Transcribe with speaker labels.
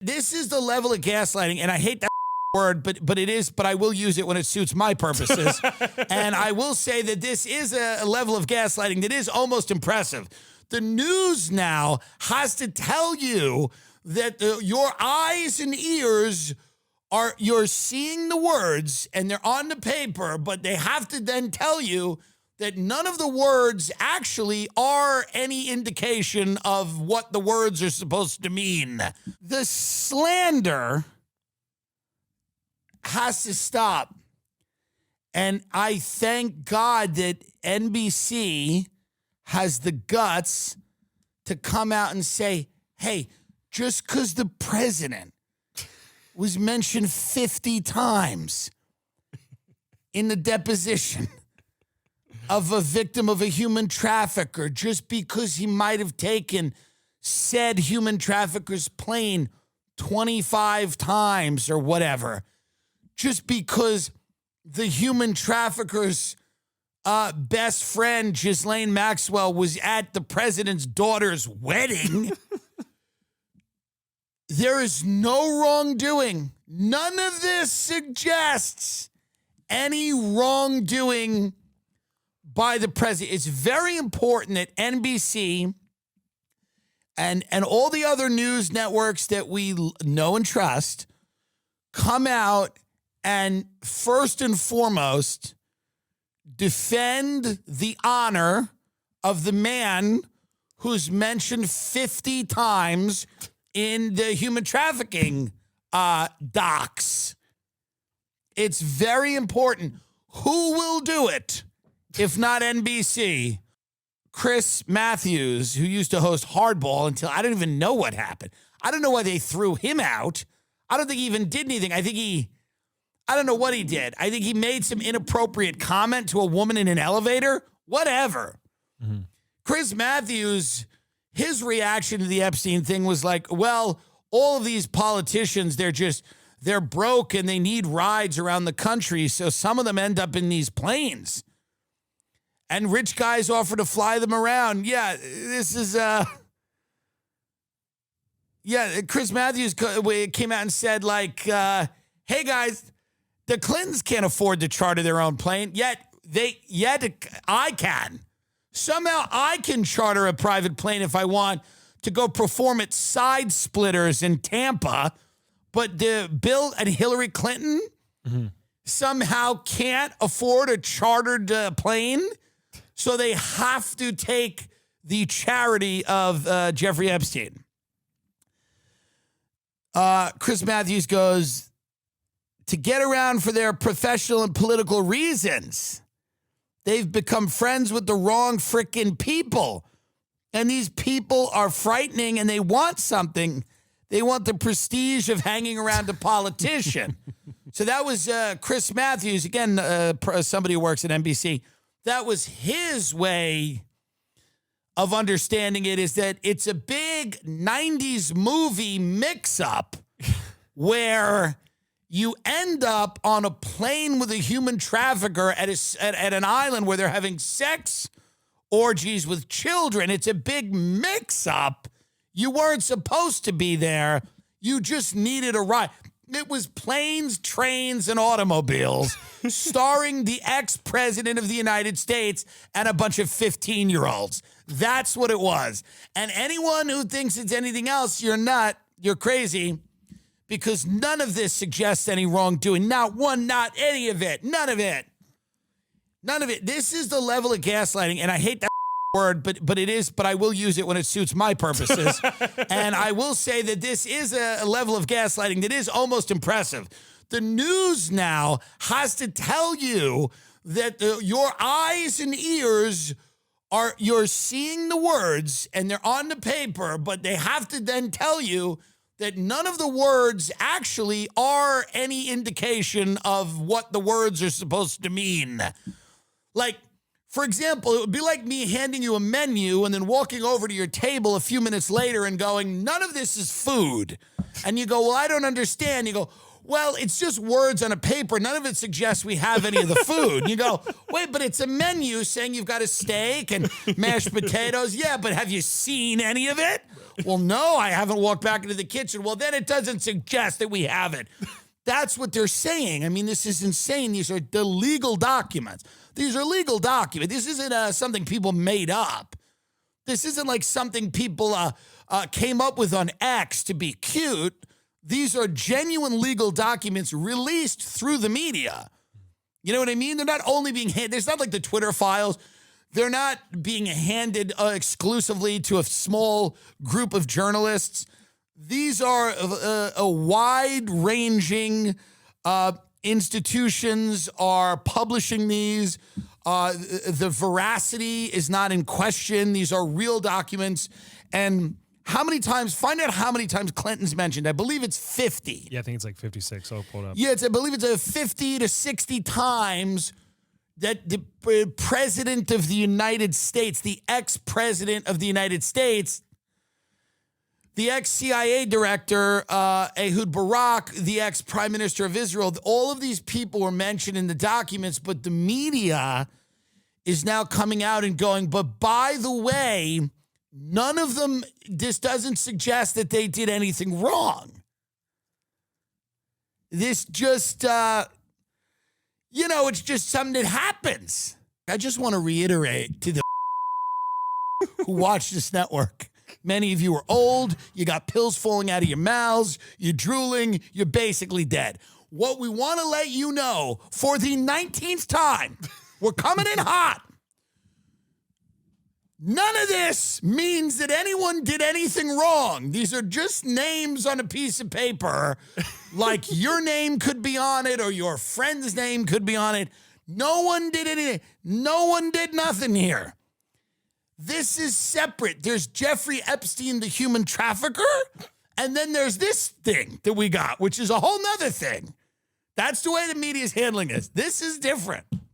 Speaker 1: This is the level of gaslighting, and I hate that word, but it is, but I will use it when it suits my purposes. And I will say that this is a level of gaslighting that is almost impressive. The news now has to tell you that your eyes and ears you're seeing the words and they're on the paper, but they have to then tell you that none of the words actually are any indication of what the words are supposed to mean. The slander has to stop. And I thank God that NBC has the guts to come out and say, hey, just because the president was mentioned 50 times in the deposition of a victim of a human trafficker, just because he might have taken said human trafficker's plane 25 times or whatever, just because the human trafficker's best friend, Ghislaine Maxwell, was at the president's daughter's wedding. There is no wrongdoing. None of this suggests any wrongdoing by the president. It's very important that NBC and all the other news networks that we know and trust come out and first and foremost defend the honor of the man who's mentioned 50 times in the human trafficking docs. It's very important. Who will do it if not NBC? Chris Matthews, who used to host Hardball until I don't even know what happened. I don't know why they threw him out. I don't think he even did anything. I don't know what he did. I think he made some inappropriate comment to a woman in an elevator. Whatever. Mm-hmm. Chris Matthews, his reaction to the Epstein thing was like, well, all of these politicians, they're broke and they need rides around the country. So some of them end up in these planes. And rich guys offer to fly them around. Yeah, this is, Chris Matthews came out and said like, hey guys, the Clintons can't afford to charter their own plane, yet I can. Somehow I can charter a private plane if I want to go perform at Side Splitters in Tampa, but Bill and Hillary Clinton somehow can't afford a chartered plane, so they have to take the charity of Jeffrey Epstein. Chris Matthews goes, to get around for their professional and political reasons. They've become friends with the wrong frickin' people. And these people are frightening and they want something. They want the prestige of hanging around a politician. So that was Chris Matthews, again, somebody who works at NBC. That was his way of understanding it, is that it's a big 90s movie mix-up where you end up on a plane with a human trafficker at an island where they're having sex orgies with children. It's a big mix-up. You weren't supposed to be there. You just needed a ride. It was Planes, Trains, and Automobiles starring the ex-president of the United States and a bunch of 15-year-olds. That's what it was. And anyone who thinks it's anything else, you're crazy. Because none of this suggests any wrongdoing. Not one, not any of it. None of it. None of it. This is the level of gaslighting, and I hate that word, but it is, but I will use it when it suits my purposes. And I will say that this is a level of gaslighting that is almost impressive. The news now has to tell you that your eyes and ears you're seeing the words and they're on the paper, but they have to then tell you that none of the words actually are any indication of what the words are supposed to mean. Like, for example, it would be like me handing you a menu and then walking over to your table a few minutes later and going, none of this is food. And you go, well, I don't understand. You go, well, it's just words on a paper. None of it suggests we have any of the food. And you go, wait, but it's a menu saying you've got a steak and mashed potatoes. Yeah, but have you seen any of it? Well, no, I haven't walked back into the kitchen. Well, then it doesn't suggest that we have it. That's what they're saying. I mean, this is insane. These are the legal documents. These are legal documents. This isn't something people made up. This isn't like something people came up with on X to be cute. These are genuine legal documents released through the media. You know what I mean? They're not only being handed, it's not like the Twitter files. They're not being handed exclusively to a small group of journalists. These are a wide-ranging institutions are publishing these. The veracity is not in question. These are real documents. And how many times, find out how many times Clinton's mentioned. I believe it's 50.
Speaker 2: Yeah, I think it's like 56. I'll pull it up.
Speaker 1: Yeah, I believe it's 50 to 60 times that the president of the United States, the ex-president of the United States, the ex-CIA director, Ehud Barak, the ex-prime minister of Israel, all of these people were mentioned in the documents, but the media is now coming out and going, but by the way, none of them, this doesn't suggest that they did anything wrong. This just, it's just something that happens. I just want to reiterate to the who watch this network. Many of you are old, you got pills falling out of your mouths, you're drooling, you're basically dead. What we want to let you know for the 19th time, we're coming in hot. None of this means that anyone did anything wrong. These are just names on a piece of paper, like your name could be on it or your friend's name could be on it. No one did anything. No one did nothing here. This is separate. There's Jeffrey Epstein, the human trafficker, and then there's this thing that we got, which is a whole nother thing. That's the way the media is handling this. This is different.